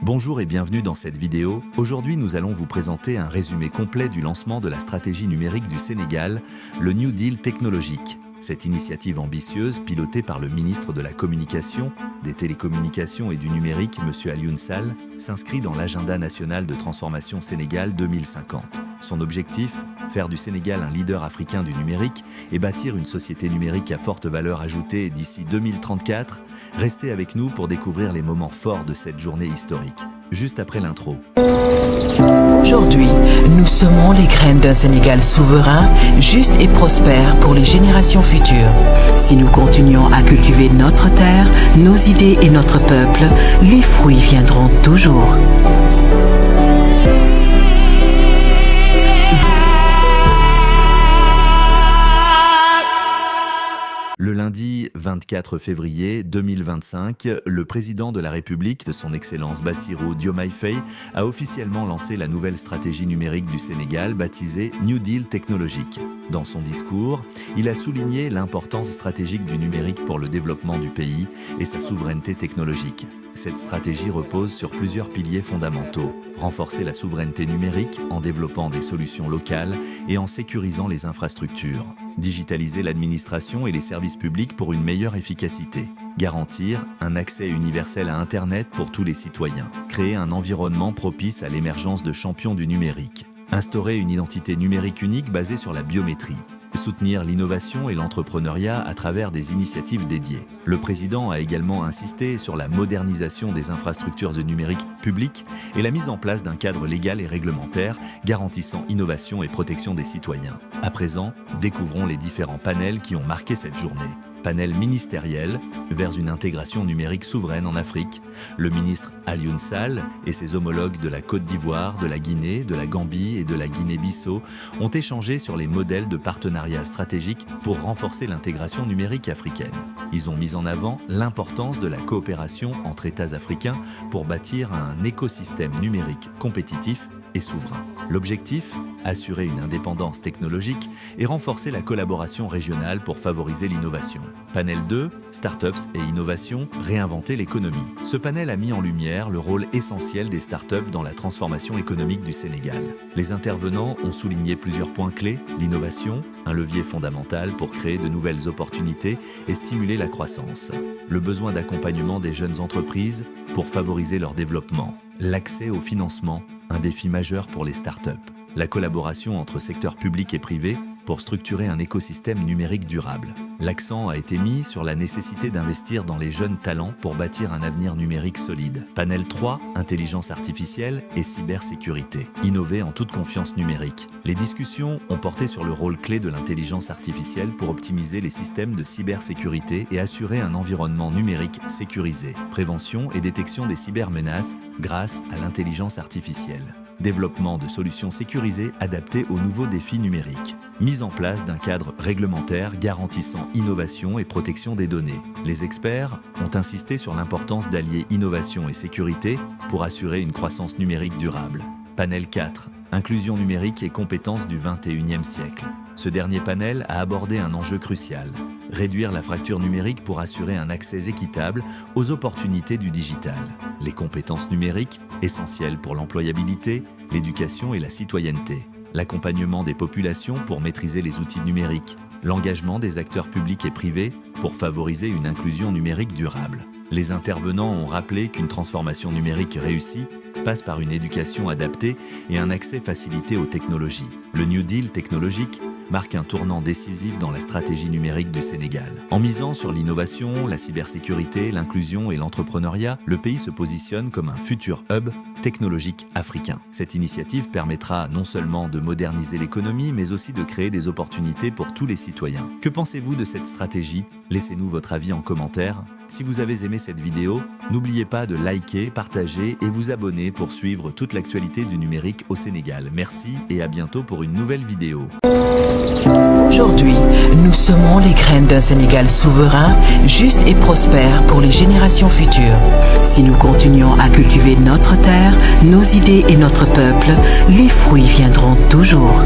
Bonjour et bienvenue dans cette vidéo. Aujourd'hui, nous allons vous présenter un résumé complet du lancement de la stratégie numérique du Sénégal, le New Deal technologique. Cette initiative ambitieuse, pilotée par le ministre de la Communication, des Télécommunications et du Numérique, M. Alioune Sall, s'inscrit dans l'agenda national de transformation Sénégal 2050. Son objectif, faire du Sénégal un leader africain du numérique et bâtir une société numérique à forte valeur ajoutée d'ici 2034. Restez avec nous pour découvrir les moments forts de cette journée historique. Juste après l'intro. Aujourd'hui, nous semons les graines d'un Sénégal souverain, juste et prospère pour les générations futures. Si nous continuons à cultiver notre terre, nos idées et notre peuple, les fruits viendront toujours. Le lundi 24 février 2025, le président de la République, de son Excellence Bassirou Diomaye Faye, a officiellement lancé la nouvelle stratégie numérique du Sénégal, baptisée New Deal technologique. Dans son discours, il a souligné l'importance stratégique du numérique pour le développement du pays et sa souveraineté technologique. Cette stratégie repose sur plusieurs piliers fondamentaux. Renforcer la souveraineté numérique en développant des solutions locales et en sécurisant les infrastructures. Digitaliser l'administration et les services publics pour une meilleure efficacité. Garantir un accès universel à Internet pour tous les citoyens. Créer un environnement propice à l'émergence de champions du numérique. Instaurer une identité numérique unique basée sur la biométrie. Soutenir l'innovation et l'entrepreneuriat à travers des initiatives dédiées. Le président a également insisté sur la modernisation des infrastructures de numérique publiques et la mise en place d'un cadre légal et réglementaire garantissant innovation et protection des citoyens. À présent, découvrons les différents panels qui ont marqué cette journée. Panel ministériel vers une intégration numérique souveraine en Afrique. Le ministre Alioune Sall et ses homologues de la Côte d'Ivoire, de la Guinée, de la Gambie et de la Guinée-Bissau ont échangé sur les modèles de partenariat stratégique pour renforcer l'intégration numérique africaine. Ils ont mis en avant l'importance de la coopération entre États africains pour bâtir un écosystème numérique compétitif et souverain. L'objectif, assurer une indépendance technologique et renforcer la collaboration régionale pour favoriser l'innovation. Panel 2, Startups et innovation, réinventer l'économie. Ce panel a mis en lumière le rôle essentiel des startups dans la transformation économique du Sénégal. Les intervenants ont souligné plusieurs points clés, l'innovation, un levier fondamental pour créer de nouvelles opportunités et stimuler la croissance. Le besoin d'accompagnement des jeunes entreprises pour favoriser leur développement. L'accès au financement, un défi majeur pour les startups. La collaboration entre secteurs public et privé pour structurer un écosystème numérique durable. L'accent a été mis sur la nécessité d'investir dans les jeunes talents pour bâtir un avenir numérique solide. Panel 3, intelligence artificielle et cybersécurité. Innover en toute confiance numérique. Les discussions ont porté sur le rôle clé de l'intelligence artificielle pour optimiser les systèmes de cybersécurité et assurer un environnement numérique sécurisé. Prévention et détection des cybermenaces grâce à l'intelligence artificielle. Développement de solutions sécurisées adaptées aux nouveaux défis numériques. Mise en place d'un cadre réglementaire garantissant innovation et protection des données. Les experts ont insisté sur l'importance d'allier innovation et sécurité pour assurer une croissance numérique durable. Panel 4. Inclusion numérique et compétences du 21e siècle. Ce dernier panel a abordé un enjeu crucial. Réduire la fracture numérique pour assurer un accès équitable aux opportunités du digital. Les compétences numériques, essentielles pour l'employabilité, l'éducation et la citoyenneté. L'accompagnement des populations pour maîtriser les outils numériques. L'engagement des acteurs publics et privés pour favoriser une inclusion numérique durable. Les intervenants ont rappelé qu'une transformation numérique réussie passe par une éducation adaptée et un accès facilité aux technologies. Le New Deal technologique marque un tournant décisif dans la stratégie numérique du Sénégal. En misant sur l'innovation, la cybersécurité, l'inclusion et l'entrepreneuriat, le pays se positionne comme un futur hub technologique africain. Cette initiative permettra non seulement de moderniser l'économie, mais aussi de créer des opportunités pour tous les citoyens. Que pensez-vous de cette stratégie? Laissez-nous votre avis en commentaire. Si vous avez aimé cette vidéo, n'oubliez pas de liker, partager et vous abonner pour suivre toute l'actualité du numérique au Sénégal. Merci et à bientôt pour une nouvelle vidéo. Aujourd'hui, nous semons les graines d'un Sénégal souverain, juste et prospère pour les générations futures. Si nous continuons à cultiver notre terre, nos idées et notre peuple, les fruits viendront toujours.